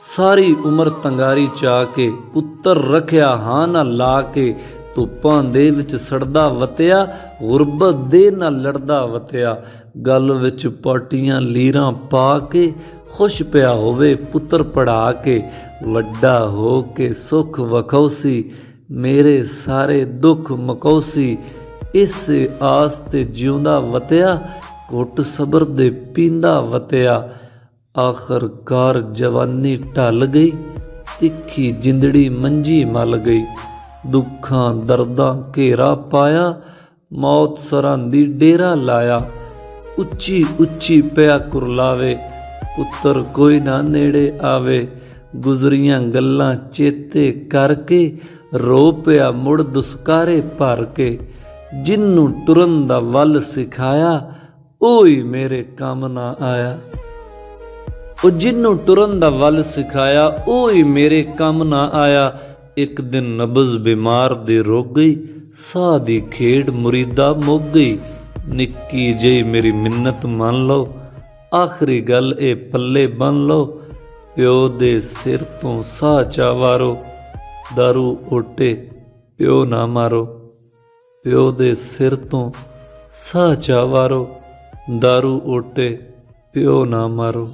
सारी उम्र तंगारी चा के पुत्तर रखिया हाँ ना ला के ਧੁੱਪਾਂ ਦੇ ਵਿੱਚ ਸੜਦਾ ਵਤਿਆ ਗੁਰਬਤ ਦੇ ਨਾਲ ਲੜਦਾ ਵਤਿਆ ਗਲ ਵਿੱਚ ਪਾਟੀਆਂ ਲੀਰਾਂ ਪਾ ਕੇ ਖੁਸ਼ ਪਿਆ ਹੋਵੇ ਪੁੱਤਰ ਪੜਾ ਕੇ ਵੱਡਾ ਹੋ ਕੇ ਸੁਖ ਵਖੌਸੀ ਮੇਰੇ ਸਾਰੇ ਦੁੱਖ ਮਕੌਸੀ ਇਸ ਆਸ ਤੇ ਜਿਉਂਦਾ ਵਤਿਆ ਘੁੱਟ ਸਬਰ ਦੇ ਪੀਂਦਾ ਵਤਿਆ ਆਖਰਕਾਰ ਜਵਾਨੀ ਢਲ ਗਈ ਤਿੱਖੀ ਜਿੰਦੜੀ ਮੰਜੀ ਮਲ ਗਈ दुखा दर्दा घेरा पाया मौत सरांदी डेरा लाया उच्ची उच्ची पिया कुरलावे पुत्र कोई ना नेड़े आवे गुजरियां गल्लां चेते करके रो पिया मुड़ दुस्कारे भर के जिन्नू टुरन दा वल सिखाया ओही मेरे काम ना आया ओ जिन्नू टुरन दा वल सिखाया ओही मेरे काम ना आया एक दिन नबज बीमार दे रोग गई साह दी खेड़ मुरीदा मुक गई निक्की जही मेरी मिन्नत मान लो आखिरी गल ए पल्ले बन लो प्यो दे सिर तो साह चावारो दारू ओटे प्यो ना मारो प्यो दे सिर तो साह चावारो दारू ओटे प्यो ना मारो।